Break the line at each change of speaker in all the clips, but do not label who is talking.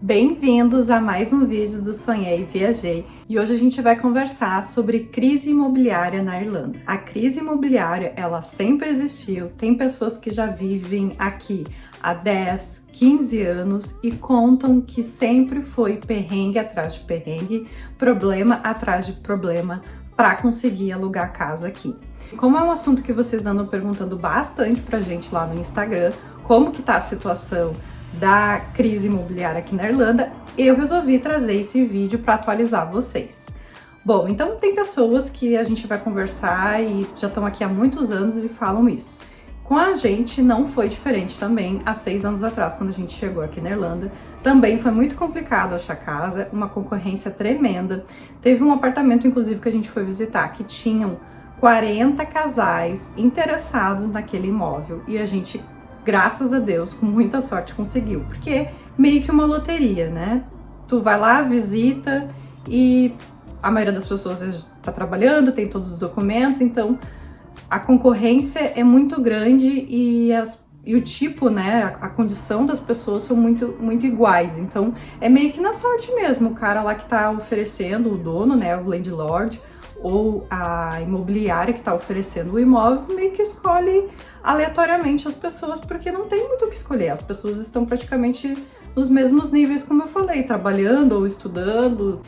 Bem-vindos a mais um vídeo do Sonhei e Viajei, e hoje a gente vai conversar sobre crise imobiliária na Irlanda. A crise imobiliária, ela sempre existiu, tem pessoas que já vivem aqui há 10, 15 anos e contam que sempre foi perrengue atrás de perrengue, problema atrás de problema para conseguir alugar casa aqui. Como é um assunto que vocês andam perguntando bastante pra gente lá no Instagram, como que tá a situação da crise imobiliária aqui na Irlanda, eu resolvi trazer esse vídeo para atualizar vocês. Bom, então tem pessoas que a gente vai conversar e já estão aqui há muitos anos e falam isso. Com a gente não foi diferente também, há 6 anos atrás, quando a gente chegou aqui na Irlanda. Também foi muito complicado achar casa, uma concorrência tremenda. Teve um apartamento, inclusive, que a gente foi visitar, que tinham 40 casais interessados naquele imóvel e a gente, graças a Deus, com muita sorte conseguiu, porque meio que uma loteria, né? Tu vai lá, visita e a maioria das pessoas está trabalhando, tem todos os documentos, então a concorrência é muito grande e o tipo, né, a condição das pessoas são muito iguais, então é meio que na sorte mesmo, o cara lá que tá oferecendo, o dono, né, o landlord, ou a imobiliária que está oferecendo o imóvel meio que escolhe aleatoriamente as pessoas, porque não tem muito o que escolher, as pessoas estão praticamente nos mesmos níveis, como eu falei, trabalhando ou estudando,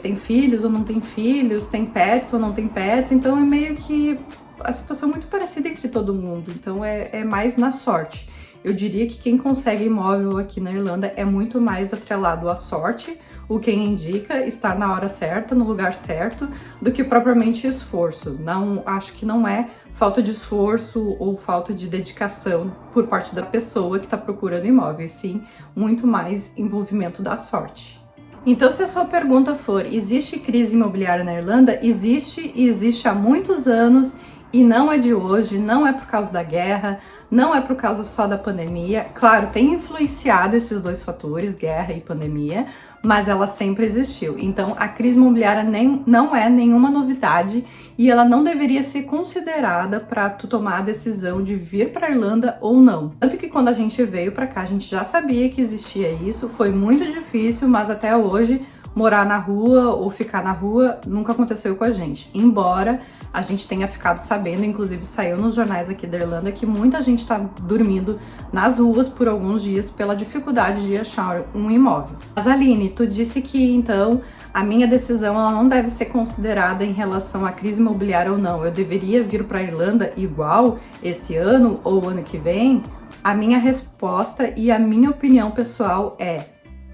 tem filhos ou não tem filhos, tem pets ou não tem pets, então é meio que a situação muito parecida entre todo mundo, então é mais na sorte. Eu diria que quem consegue imóvel aqui na Irlanda é muito mais atrelado à sorte, o quem indica estar na hora certa, no lugar certo, do que propriamente esforço. Não, acho que não é falta de esforço ou falta de dedicação por parte da pessoa que está procurando imóvel, e sim muito mais envolvimento da sorte. Então, se a sua pergunta for, existe crise imobiliária na Irlanda? Existe, e existe há muitos anos, e não é de hoje, não é por causa da guerra, não é por causa só da pandemia. Claro, tem influenciado esses dois fatores, guerra e pandemia, mas ela sempre existiu. Então, a crise imobiliária não é nenhuma novidade e ela não deveria ser considerada para tu tomar a decisão de vir para a Irlanda ou não. Tanto que quando a gente veio para cá, a gente já sabia que existia isso, foi muito difícil, mas até hoje morar na rua ou ficar na rua nunca aconteceu com a gente. Embora a gente tenha ficado sabendo, inclusive saiu nos jornais aqui da Irlanda, que muita gente está dormindo nas ruas por alguns dias pela dificuldade de achar um imóvel. Mas Aline, tu disse que então a minha decisão ela não deve ser considerada em relação à crise imobiliária ou não. Eu deveria vir para a Irlanda igual esse ano ou ano que vem? A minha resposta e a minha opinião pessoal é: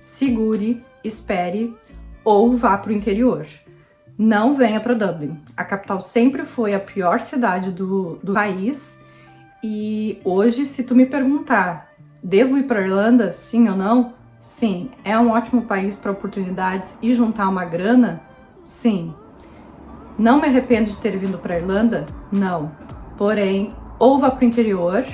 segure, espere ou vá para o interior. Não venha para Dublin. A capital sempre foi a pior cidade do país e hoje, se tu me perguntar, devo ir para a Irlanda, sim ou não? Sim. É um ótimo país para oportunidades e juntar uma grana? Sim. Não me arrependo de ter vindo para a Irlanda? Não. Porém, ou vá para o interior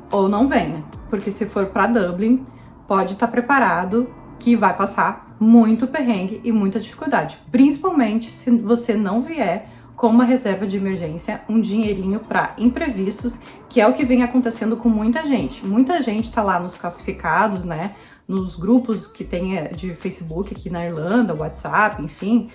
ou não venha, porque se for para Dublin, pode estar preparado que vai passar muito perrengue e muita dificuldade, principalmente se você não vier com uma reserva de emergência, um dinheirinho para imprevistos, que é o que vem acontecendo com muita gente. Muita gente tá lá nos classificados, né, nos grupos que tem de Facebook aqui na Irlanda, WhatsApp, enfim,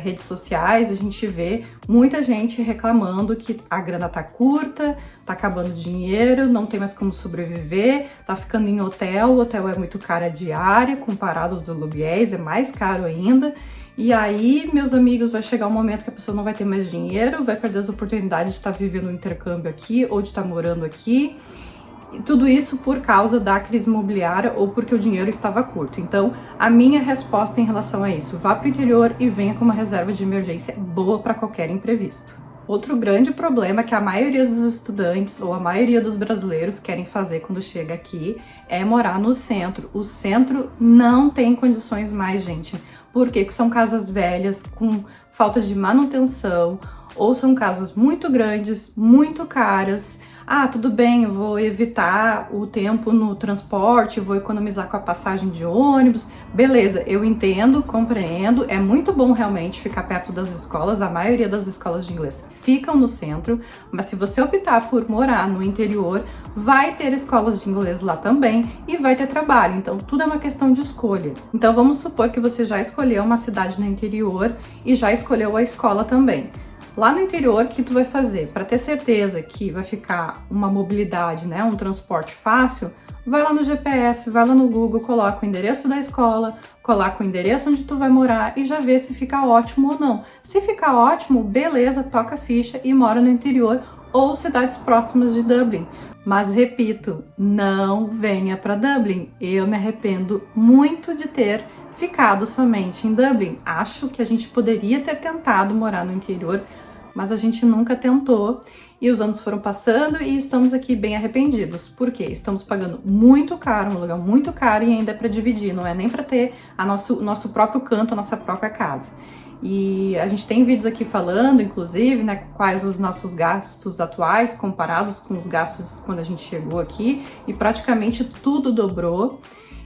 redes sociais, a gente vê muita gente reclamando que a grana tá curta, tá acabando o dinheiro, não tem mais como sobreviver, tá ficando em hotel, o hotel é muito caro a diária, comparado aos aluguéis, é mais caro ainda. E aí, meus amigos, vai chegar um momento que a pessoa não vai ter mais dinheiro, vai perder as oportunidades de estar vivendo um intercâmbio aqui ou de estar morando aqui. E tudo isso por causa da crise imobiliária ou porque o dinheiro estava curto. Então, a minha resposta em relação a isso: vá para o interior e venha com uma reserva de emergência boa para qualquer imprevisto. Outro grande problema que a maioria dos estudantes ou a maioria dos brasileiros querem fazer quando chega aqui é morar no centro. O centro não tem condições mais, gente. Por quê? Porque são casas velhas, com falta de manutenção, ou são casas muito grandes, muito caras. Ah, tudo bem, eu vou evitar o tempo no transporte, vou economizar com a passagem de ônibus. Beleza, eu entendo, compreendo, é muito bom realmente ficar perto das escolas, a maioria das escolas de inglês ficam no centro, mas se você optar por morar no interior, vai ter escolas de inglês lá também e vai ter trabalho, então tudo é uma questão de escolha. Então vamos supor que você já escolheu uma cidade no interior e já escolheu a escola também. Lá no interior, o que tu vai fazer? Para ter certeza que vai ficar uma mobilidade, né, um transporte fácil, vai lá no GPS, vai lá no Google, coloca o endereço da escola, coloca o endereço onde tu vai morar e já vê se fica ótimo ou não. Se ficar ótimo, beleza, toca a ficha e mora no interior ou cidades próximas de Dublin. Mas repito, não venha para Dublin. Eu me arrependo muito de ter ficado somente em Dublin. Acho que a gente poderia ter tentado morar no interior, mas a gente nunca tentou e os anos foram passando e estamos aqui bem arrependidos. Por quê? Estamos pagando muito caro, um lugar muito caro e ainda é para dividir, não é nem para ter nosso próprio canto, a nossa própria casa. E a gente tem vídeos aqui falando, inclusive, né, quais os nossos gastos atuais comparados com os gastos quando a gente chegou aqui e praticamente tudo dobrou.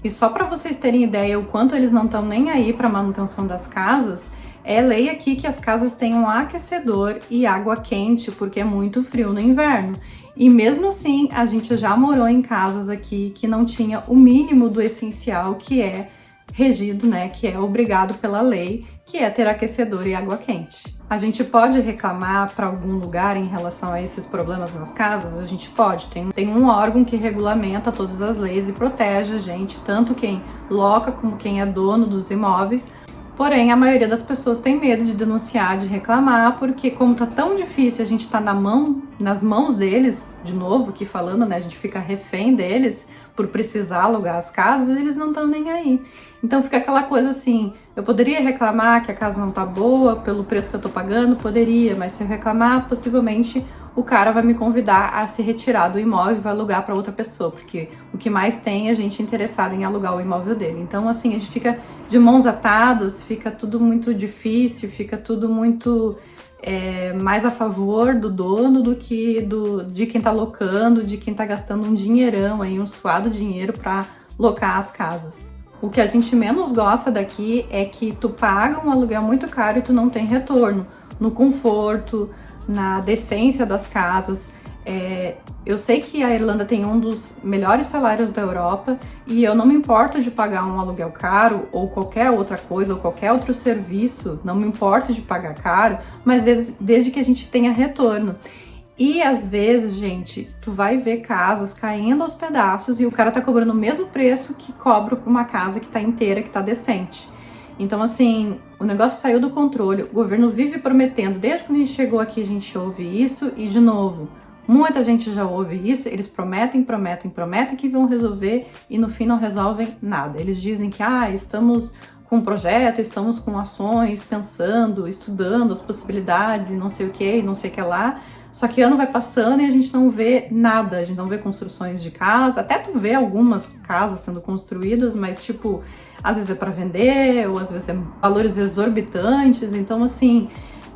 E só para vocês terem ideia o quanto eles não estão nem aí para manutenção das casas, é lei aqui que as casas tenham aquecedor e água quente, porque é muito frio no inverno. E mesmo assim, a gente já morou em casas aqui que não tinha o mínimo do essencial, que é regido, né, que é obrigado pela lei, que é ter aquecedor e água quente. A gente pode reclamar para algum lugar em relação a esses problemas nas casas? A gente pode. Tem um órgão que regulamenta todas as leis e protege a gente, tanto quem loca como quem é dono dos imóveis. Porém, a maioria das pessoas tem medo de denunciar, de reclamar, porque como tá tão difícil, a gente tá nas mãos deles, de novo aqui falando, né, a gente fica refém deles por precisar alugar as casas, eles não estão nem aí. Então fica aquela coisa assim, eu poderia reclamar que a casa não tá boa pelo preço que eu tô pagando? Poderia, mas se eu reclamar, possivelmente o cara vai me convidar a se retirar do imóvel e vai alugar para outra pessoa, porque o que mais tem é gente interessada em alugar o imóvel dele. Então, assim, a gente fica de mãos atadas, fica tudo muito difícil, fica tudo muito mais a favor do dono do que de quem tá locando, de quem tá gastando um dinheirão aí, um suado dinheiro para locar as casas. O que a gente menos gosta daqui é que tu paga um aluguel muito caro e tu não tem retorno no conforto, na decência das casas. Eu sei que a Irlanda tem um dos melhores salários da Europa e eu não me importo de pagar um aluguel caro ou qualquer outra coisa ou qualquer outro serviço, não me importo de pagar caro, mas desde que a gente tenha retorno. E às vezes, gente, tu vai ver casas caindo aos pedaços e o cara tá cobrando o mesmo preço que cobra pra uma casa que tá inteira, que tá decente. Então, assim, o negócio saiu do controle, o governo vive prometendo, desde quando a gente chegou aqui a gente ouve isso e, de novo, muita gente já ouve isso, eles prometem que vão resolver e no fim não resolvem nada. Eles dizem que, estamos com um projeto, estamos com ações, pensando, estudando as possibilidades e não sei o que, não sei o que lá. Só que ano vai passando e a gente não vê nada, a gente não vê construções de casa, até tu vê algumas casas sendo construídas, mas tipo, às vezes é para vender, ou às vezes é valores exorbitantes, então assim,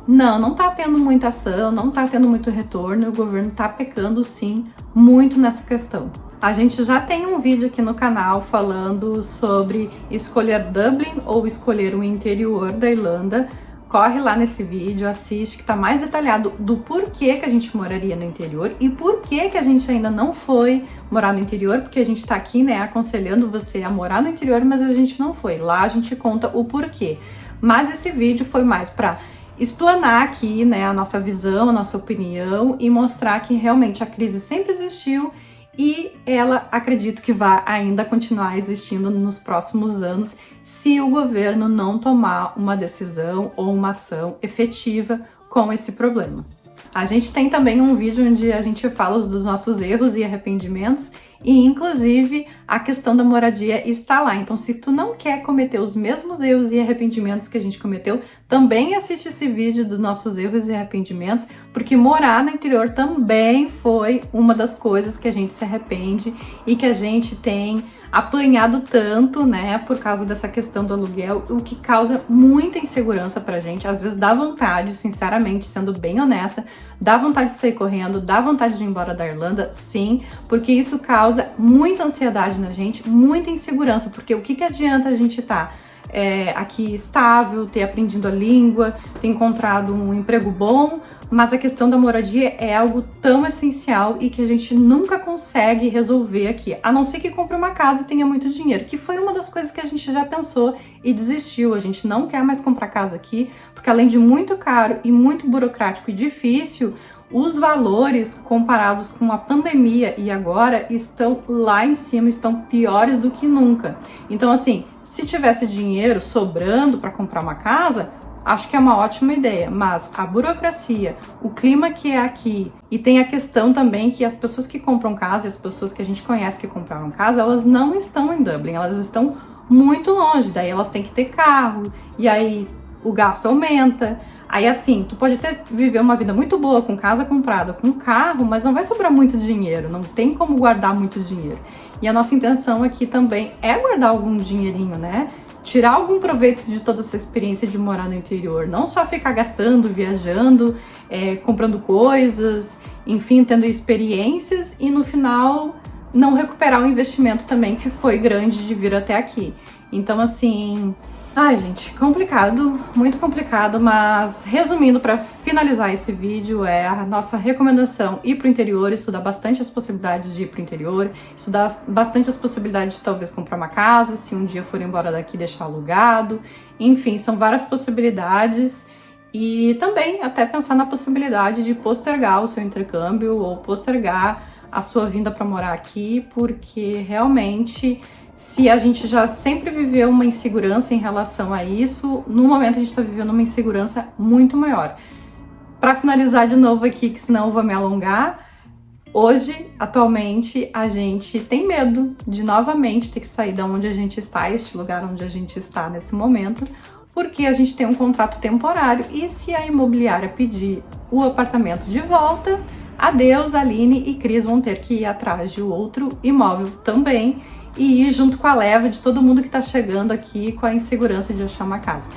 não tá tendo muita ação, não tá tendo muito retorno, e o governo tá pecando sim, muito nessa questão. A gente já tem um vídeo aqui no canal falando sobre escolher Dublin ou escolher o interior da Irlanda. Corre lá nesse vídeo, assiste, que tá mais detalhado do porquê que a gente moraria no interior e porquê que a gente ainda não foi morar no interior, porque a gente tá aqui, né, aconselhando você a morar no interior, mas a gente não foi. Lá a gente conta o porquê. Mas esse vídeo foi mais pra explanar aqui, né, a nossa visão, a nossa opinião e mostrar que realmente a crise sempre existiu e ela, acredito que vai ainda continuar existindo nos próximos anos se o governo não tomar uma decisão ou uma ação efetiva com esse problema. A gente tem também um vídeo onde a gente fala dos nossos erros e arrependimentos e, inclusive, a questão da moradia está lá. Então, se tu não quer cometer os mesmos erros e arrependimentos que a gente cometeu, também assiste esse vídeo dos nossos erros e arrependimentos, porque morar no interior também foi uma das coisas que a gente se arrepende e que a gente tem apanhado tanto, né, por causa dessa questão do aluguel, o que causa muita insegurança pra gente. Às vezes dá vontade, sinceramente, sendo bem honesta, dá vontade de sair correndo, dá vontade de ir embora da Irlanda, sim, porque isso causa muita ansiedade na gente, muita insegurança, porque o que adianta a gente estar aqui estável, ter aprendido a língua, ter encontrado um emprego bom, mas a questão da moradia é algo tão essencial e que a gente nunca consegue resolver aqui, a não ser que compre uma casa e tenha muito dinheiro, que foi uma das coisas que a gente já pensou e desistiu. A gente não quer mais comprar casa aqui, porque além de muito caro e muito burocrático e difícil, os valores comparados com a pandemia e agora estão lá em cima, estão piores do que nunca. Então, assim, se tivesse dinheiro sobrando para comprar uma casa, acho que é uma ótima ideia, mas a burocracia, o clima que é aqui, e tem a questão também que as pessoas que compram casa, as pessoas que a gente conhece que compraram casa, elas não estão em Dublin, elas estão muito longe, daí elas têm que ter carro, e aí o gasto aumenta. Aí assim, tu pode até viver uma vida muito boa com casa comprada, com carro, mas não vai sobrar muito dinheiro, não tem como guardar muito dinheiro. E a nossa intenção aqui também é guardar algum dinheirinho, né? Tirar algum proveito de toda essa experiência de morar no interior, não só ficar gastando, viajando, comprando coisas, enfim, tendo experiências e no final não recuperar o investimento também que foi grande de vir até aqui. Então assim, ai gente, complicado, muito complicado, mas resumindo, para finalizar esse vídeo, a nossa recomendação ir para o interior, estudar bastante as possibilidades de ir para o interior, estudar bastante as possibilidades de talvez comprar uma casa, se um dia for embora daqui deixar alugado, enfim, são várias possibilidades. E também até pensar na possibilidade de postergar o seu intercâmbio ou postergar a sua vinda para morar aqui, porque realmente, se a gente já sempre viveu uma insegurança em relação a isso, no momento a gente está vivendo uma insegurança muito maior. Para finalizar de novo aqui, que senão eu vou me alongar, hoje, atualmente, a gente tem medo de novamente ter que sair de onde a gente está, este lugar onde a gente está nesse momento, porque a gente tem um contrato temporário e se a imobiliária pedir o apartamento de volta, adeus, Aline e Cris vão ter que ir atrás de outro imóvel também e ir junto com a leva de todo mundo que tá chegando aqui com a insegurança de achar uma casa.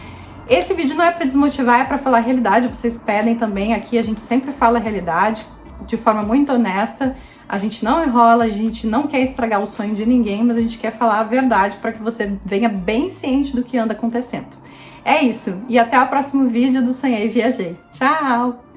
Esse vídeo não é para desmotivar, é para falar a realidade, vocês pedem também aqui, a gente sempre fala a realidade de forma muito honesta, a gente não enrola, a gente não quer estragar o sonho de ninguém, mas a gente quer falar a verdade para que você venha bem ciente do que anda acontecendo. É isso, e até o próximo vídeo do Sonhei e Viajei. Tchau!